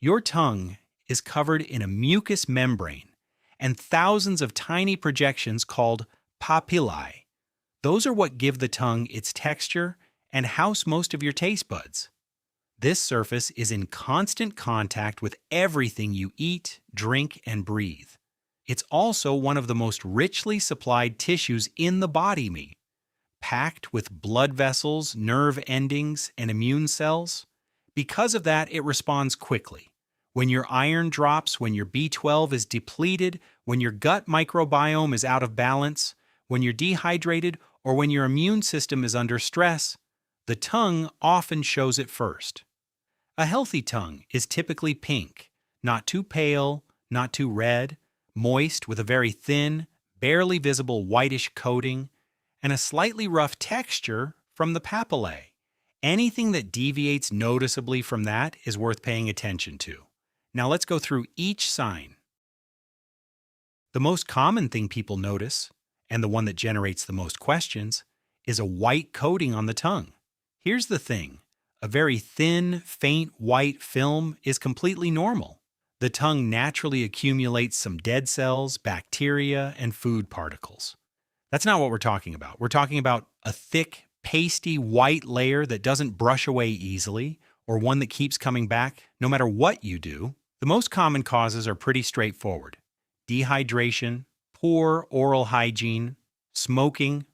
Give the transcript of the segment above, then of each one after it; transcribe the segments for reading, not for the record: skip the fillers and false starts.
Your tongue is covered in a mucous membrane and thousands of tiny projections called papillae. Those are what give the tongue its texture and house most of your taste buds. This surface is in constant contact with everything you eat, drink, and breathe. It's also one of the most richly supplied tissues in the body, packed with blood vessels, nerve endings, and immune cells. Because of that, it responds quickly. When your iron drops, when your B12 is depleted, when your gut microbiome is out of balance, when you're dehydrated, or when your immune system is under stress, the tongue often shows it first. A healthy tongue is typically pink, not too pale, not too red, moist with a very thin, barely visible whitish coating, and a slightly rough texture from the papillae. Anything that deviates noticeably from that is worth paying attention to. Now let's go through each sign. The most common thing people notice, and the one that generates the most questions, is a white coating on the tongue. Here's the thing. A very thin, faint white film is completely normal. The tongue naturally accumulates some dead cells, bacteria, and food particles. That's not what we're talking about. We're talking about a thick, pasty white layer that doesn't brush away easily, or one that keeps coming back no matter what you do. The most common causes are pretty straightforward: dehydration, poor oral hygiene, smoking,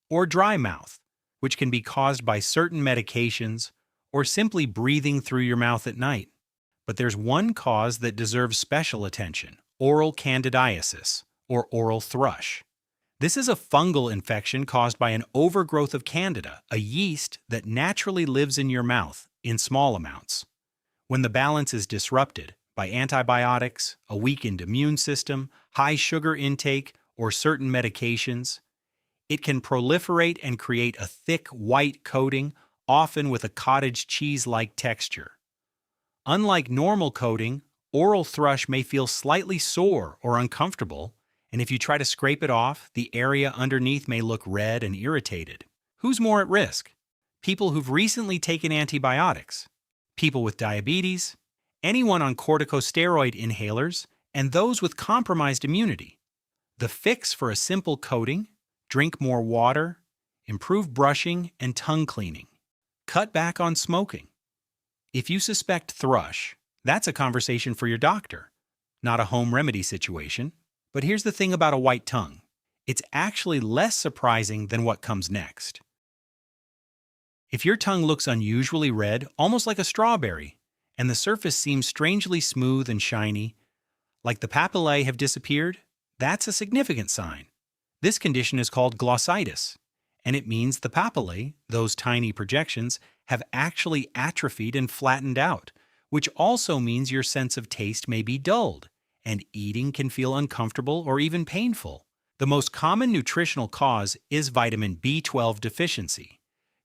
or dry mouth, which can be caused by certain medications or simply breathing through your mouth at night. But there's one cause that deserves special attention: oral candidiasis, or oral thrush. This is a fungal infection caused by an overgrowth of candida, a yeast that naturally lives in your mouth in small amounts. When the balance is disrupted by antibiotics, a weakened immune system, high sugar intake, or certain medications, it can proliferate and create a thick white coating, often with a cottage cheese-like texture. Unlike normal coating, oral thrush may feel slightly sore or uncomfortable, and if you try to scrape it off, the area underneath may look red and irritated. Who's more at risk? People who've recently taken antibiotics, people with diabetes, anyone on corticosteroid inhalers, and those with compromised immunity. The fix for a simple coating: drink more water, improve brushing and tongue cleaning. Cut back on smoking. If you suspect thrush, that's a conversation for your doctor, not a home remedy situation. But here's the thing about a white tongue. It's actually less surprising than what comes next. If your tongue looks unusually red, almost like a strawberry, and the surface seems strangely smooth and shiny, like the papillae have disappeared, that's a significant sign. This condition is called glossitis, and it means the papillae, those tiny projections, have actually atrophied and flattened out, which also means your sense of taste may be dulled, and eating can feel uncomfortable or even painful. The most common nutritional cause is vitamin B12 deficiency.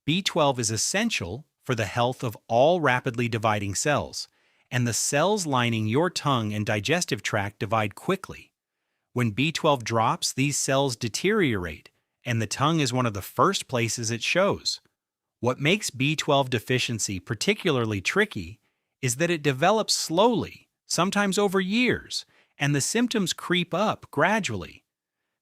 B12 is essential for the health of all rapidly dividing cells, and the cells lining your tongue and digestive tract divide quickly. When B12 drops, these cells deteriorate, and the tongue is one of the first places it shows. What makes B12 deficiency particularly tricky is that it develops slowly, sometimes over years, and the symptoms creep up gradually.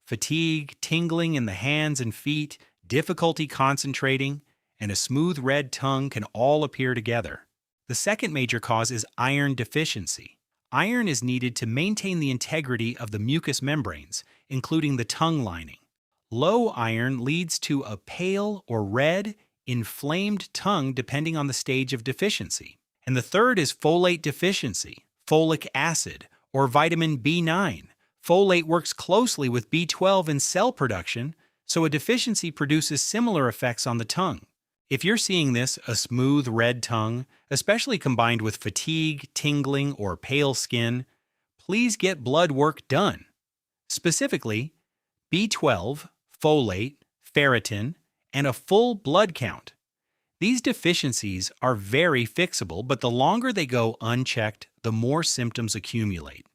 Fatigue, tingling in the hands and feet, difficulty concentrating, and a smooth red tongue can all appear together. The second major cause is iron deficiency. Iron is needed to maintain the integrity of the mucous membranes, including the tongue lining. Low iron leads to a pale or red, inflamed tongue depending on the stage of deficiency. And the third is folate deficiency, folic acid, or vitamin B9. Folate works closely with B12 in cell production, so a deficiency produces similar effects on the tongue. If you're seeing this, a smooth red tongue, especially combined with fatigue, tingling, or pale skin, please get blood work done. Specifically, B12, folate, ferritin, and a full blood count. These deficiencies are very fixable, but the longer they go unchecked, the more symptoms accumulate.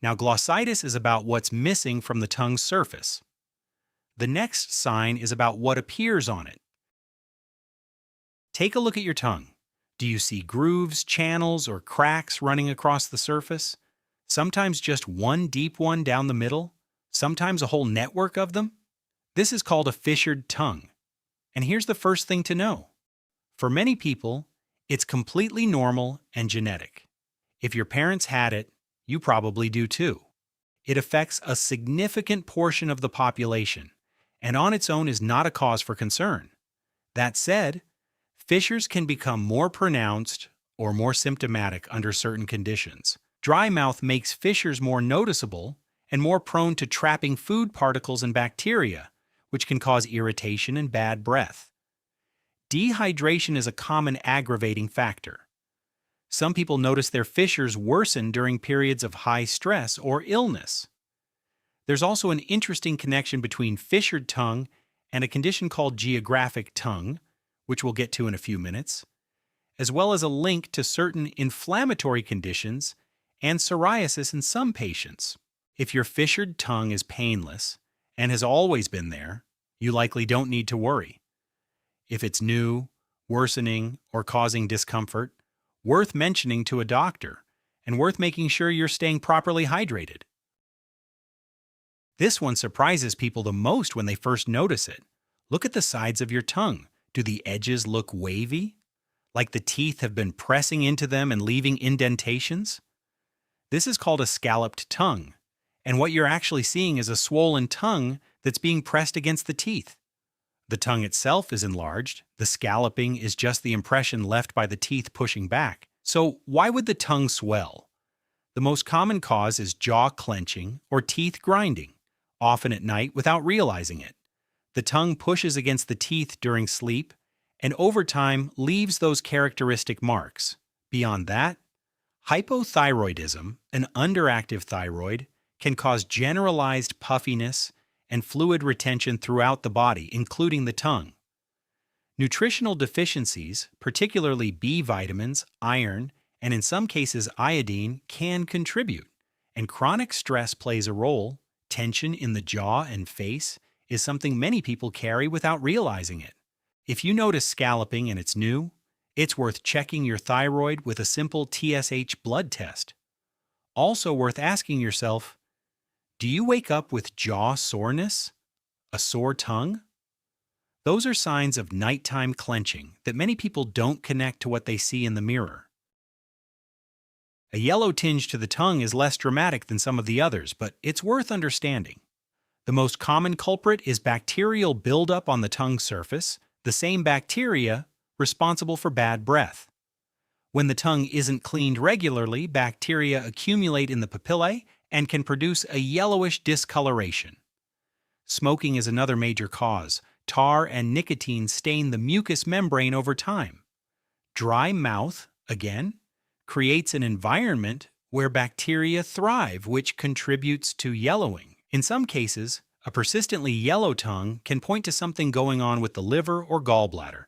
Now, glossitis is about what's missing from the tongue's surface. The next sign is about what appears on it. Take a look at your tongue. Do you see grooves, channels, or cracks running across the surface? Sometimes just one deep one down the middle, sometimes a whole network of them? This is called a fissured tongue. And here's the first thing to know. For many people, it's completely normal and genetic. If your parents had it, you probably do too. It affects a significant portion of the population, and on its own is not a cause for concern. That said, fissures can become more pronounced or more symptomatic under certain conditions. Dry mouth makes fissures more noticeable and more prone to trapping food particles and bacteria, which can cause irritation and bad breath. Dehydration is a common aggravating factor. Some people notice their fissures worsen during periods of high stress or illness. There's also an interesting connection between fissured tongue and a condition called geographic tongue, which we'll get to in a few minutes, as well as a link to certain inflammatory conditions and psoriasis in some patients. If your fissured tongue is painless and has always been there, you likely don't need to worry. If it's new, worsening, or causing discomfort, worth mentioning to a doctor and worth making sure you're staying properly hydrated. This one surprises people the most when they first notice it. Look at the sides of your tongue. Do the edges look wavy? Like the teeth have been pressing into them and leaving indentations? This is called a scalloped tongue, and what you're actually seeing is a swollen tongue that's being pressed against the teeth. The tongue itself is enlarged. The scalloping is just the impression left by the teeth pushing back. So why would the tongue swell? The most common cause is jaw clenching or teeth grinding, often at night without realizing it. The tongue pushes against the teeth during sleep and over time leaves those characteristic marks. Beyond that, hypothyroidism, an underactive thyroid, can cause generalized puffiness and fluid retention throughout the body, including the tongue. Nutritional deficiencies, particularly B vitamins, iron, and in some cases iodine, can contribute. And chronic stress plays a role. Tension in the jaw and face is something many people carry without realizing it. If you notice scalloping and it's new, it's worth checking your thyroid with a simple TSH blood test. Also worth asking yourself, do you wake up with jaw soreness? A sore tongue? Those are signs of nighttime clenching that many people don't connect to what they see in the mirror. A yellow tinge to the tongue is less dramatic than some of the others, but it's worth understanding. The most common culprit is bacterial buildup on the tongue surface, the same bacteria responsible for bad breath. When the tongue isn't cleaned regularly, bacteria accumulate in the papillae and can produce a yellowish discoloration. Smoking is another major cause. Tar and nicotine stain the mucous membrane over time. Dry mouth, again, creates an environment where bacteria thrive, which contributes to yellowing. In some cases, a persistently yellow tongue can point to something going on with the liver or gallbladder,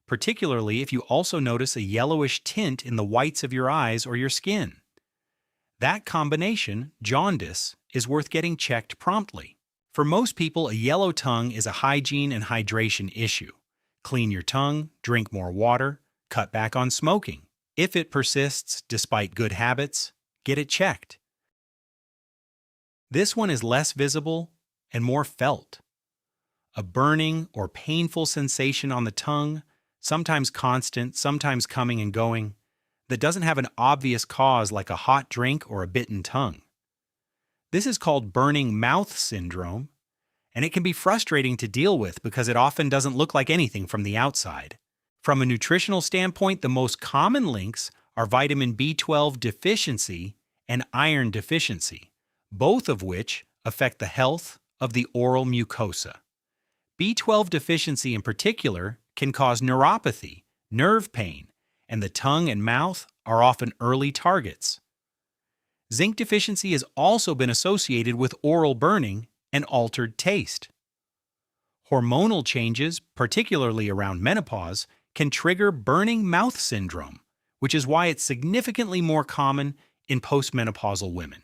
particularly if you also notice a yellowish tint in the whites of your eyes or your skin. That combination, jaundice, is worth getting checked promptly. For most people, a yellow tongue is a hygiene and hydration issue. Clean your tongue, drink more water, cut back on smoking. If it persists despite good habits, get it checked. This one is less visible and more felt. A burning or painful sensation on the tongue, sometimes constant, sometimes coming and going, that doesn't have an obvious cause like a hot drink or a bitten tongue. This is called burning mouth syndrome, and it can be frustrating to deal with because it often doesn't look like anything from the outside. From a nutritional standpoint, the most common links are vitamin B12 deficiency and iron deficiency, both of which affect the health of the oral mucosa. B12 deficiency in particular can cause neuropathy, nerve pain, and the tongue and mouth are often early targets. Zinc deficiency has also been associated with oral burning and altered taste. Hormonal changes, particularly around menopause, can trigger burning mouth syndrome, which is why it's significantly more common in postmenopausal women.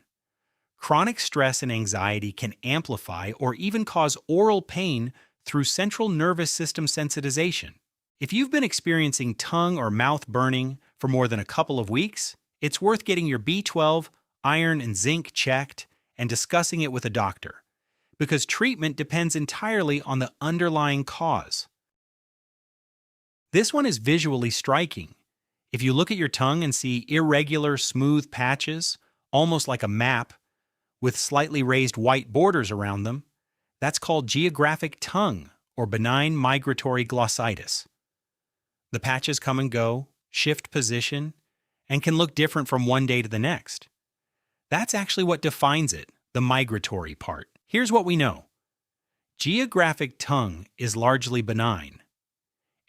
Chronic stress and anxiety can amplify or even cause oral pain through central nervous system sensitization. If you've been experiencing tongue or mouth burning for more than a couple of weeks, it's worth getting your B12, iron, and zinc checked and discussing it with a doctor, because treatment depends entirely on the underlying cause. This one is visually striking. If you look at your tongue and see irregular, smooth patches, almost like a map, with slightly raised white borders around them, that's called geographic tongue or benign migratory glossitis. The patches come and go, shift position, and can look different from one day to the next. That's actually what defines it, the migratory part. Here's what we know. Geographic tongue is largely benign.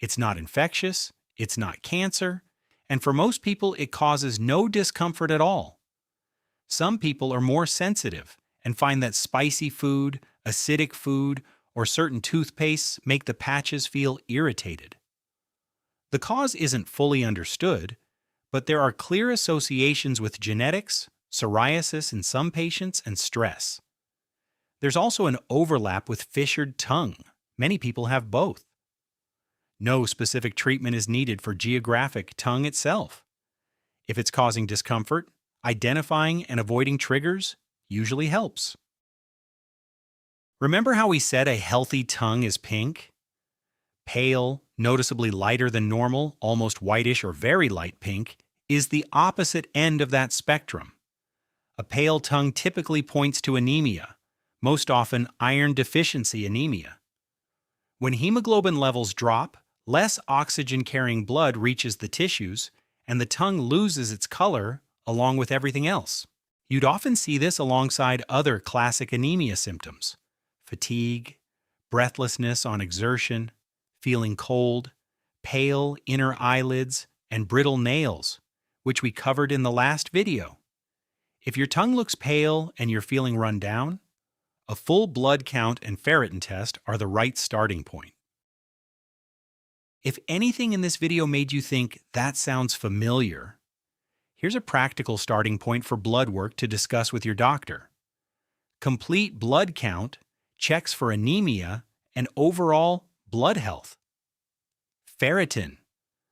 It's not infectious, it's not cancer, and for most people it causes no discomfort at all. Some people are more sensitive and find that spicy food, acidic food, or certain toothpastes make the patches feel irritated. The cause isn't fully understood, but there are clear associations with genetics, psoriasis in some patients, and stress. There's also an overlap with fissured tongue. Many people have both. No specific treatment is needed for geographic tongue itself. If it's causing discomfort, identifying and avoiding triggers usually helps. Remember how we said a healthy tongue is pink? Pale, noticeably lighter than normal, almost whitish or very light pink, is the opposite end of that spectrum. A pale tongue typically points to anemia, most often iron deficiency anemia. When hemoglobin levels drop, less oxygen-carrying blood reaches the tissues, and the tongue loses its color along with everything else. You'd often see this alongside other classic anemia symptoms: fatigue, breathlessness on exertion, feeling cold, pale inner eyelids, and brittle nails, which we covered in the last video. If your tongue looks pale and you're feeling run down, a full blood count and ferritin test are the right starting point. If anything in this video made you think that sounds familiar, here's a practical starting point for blood work to discuss with your doctor. Complete blood count checks for anemia and overall blood health. Ferritin.